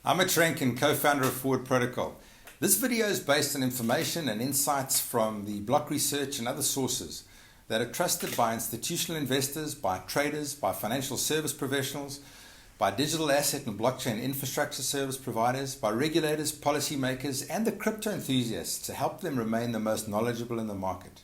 I'm Mitch Rankin, co-founder of Forward Protocol. This video is based on information and insights from the block research and other sources that are trusted by institutional investors, by traders, by financial service professionals, by digital asset and blockchain infrastructure service providers, by regulators, policymakers, and the crypto enthusiasts to help them remain the most knowledgeable in the market.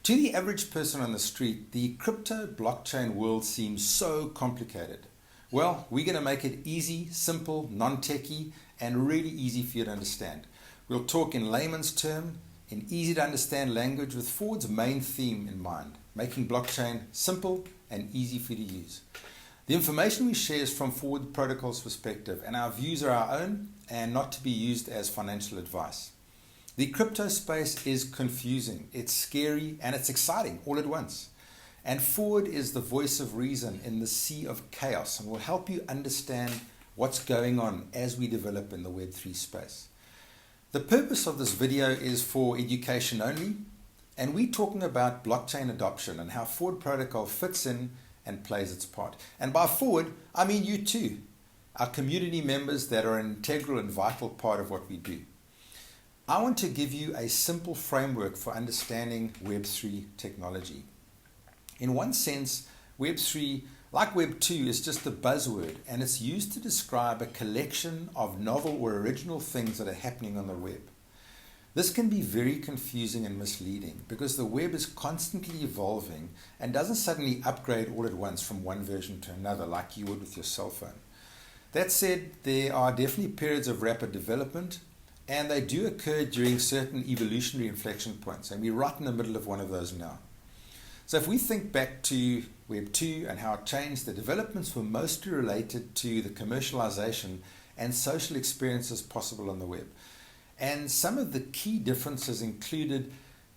To the average person on the street, the crypto blockchain world seems so complicated. Well, we're going to make it easy, simple, non-techy, and really easy for you to understand. We'll talk in layman's term, in easy to understand language with Forward's main theme in mind, making blockchain simple and easy for you to use. The information we share is from Forward Protocol's perspective, and our views are our own and not to be used as financial advice. The crypto space is confusing, it's scary, and it's exciting all at once. And Forward is the voice of reason in the sea of chaos and will help you understand what's going on as we develop in the Web3 space. The purpose of this video is for education only, and we're talking about blockchain adoption and how Forward Protocol fits in and plays its part. And by Forward, I mean you too, our community members that are an integral and vital part of what we do. I want to give you a simple framework for understanding Web3 technology. In one sense, Web3, like Web2, is just a buzzword, and it's used to describe a collection of novel or original things that are happening on the web. This can be very confusing and misleading because the web is constantly evolving and doesn't suddenly upgrade all at once from one version to another like you would with your cell phone. That said, there are definitely periods of rapid development, and they do occur during certain evolutionary inflection points, and we're right in the middle of one of those now. So if we think back to Web 2 and how it changed, the developments were mostly related to the commercialization and social experiences possible on the web. And some of the key differences included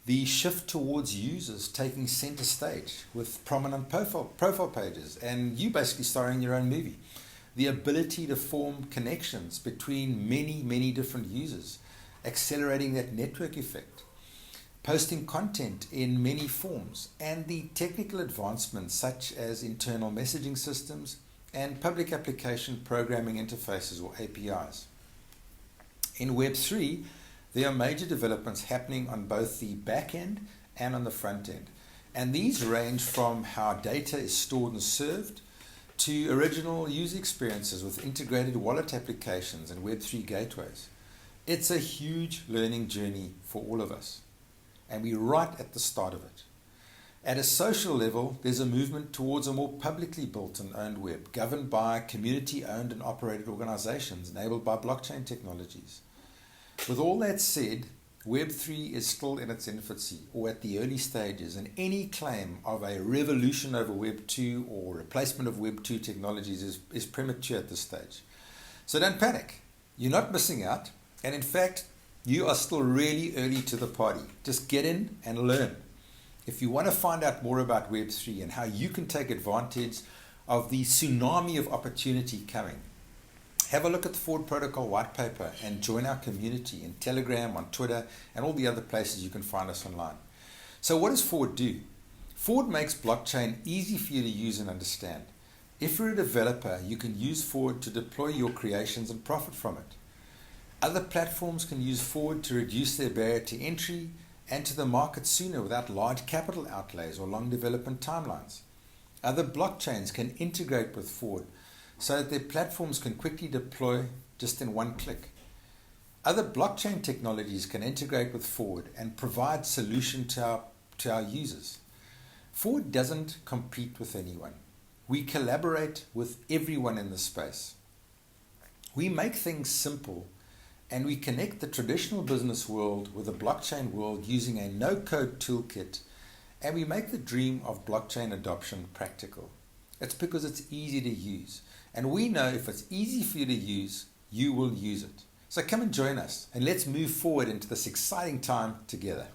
the shift towards users taking center stage with prominent profile pages and you basically starring your own movie. The ability to form connections between many different users, accelerating that network effect. Posting content in many forms, and the technical advancements such as internal messaging systems and public application programming interfaces or APIs. In Web 3, there are major developments happening on both the back end and on the front end, and these range from how data is stored and served to original user experiences with integrated wallet applications and Web 3 gateways. It's a huge learning journey for all of us, and we're right at the start of it. At a social level, there's a movement towards a more publicly built and owned web, governed by community-owned and operated organizations enabled by blockchain technologies. With all that said, Web3 is still in its infancy or at the early stages, and any claim of a revolution over Web2 or replacement of Web2 technologies is premature at this stage. So don't panic. You're not missing out, and in fact, you are still really early to the party. Just get in and learn. If you want to find out more about Web3 and how you can take advantage of the tsunami of opportunity coming, have a look at the Forward Protocol white paper and join our community in Telegram, on Twitter, and all the other places you can find us online. So what does Forward do? Forward makes blockchain easy for you to use and understand. If you're a developer, you can use Forward to deploy your creations and profit from it. Other platforms can use Forward to reduce their barrier to entry and to the market sooner without large capital outlays or long development timelines. Other blockchains can integrate with Forward so that their platforms can quickly deploy just in one click. Other blockchain technologies can integrate with Forward and provide solution to our users. Forward doesn't compete with anyone. We collaborate with everyone in the space. We make things simple, and we connect the traditional business world with the blockchain world using a no-code toolkit, and we make the dream of blockchain adoption practical. It's because it's easy to use, and we know if it's easy for you to use, you will use it. So come and join us, and let's move forward into this exciting time together.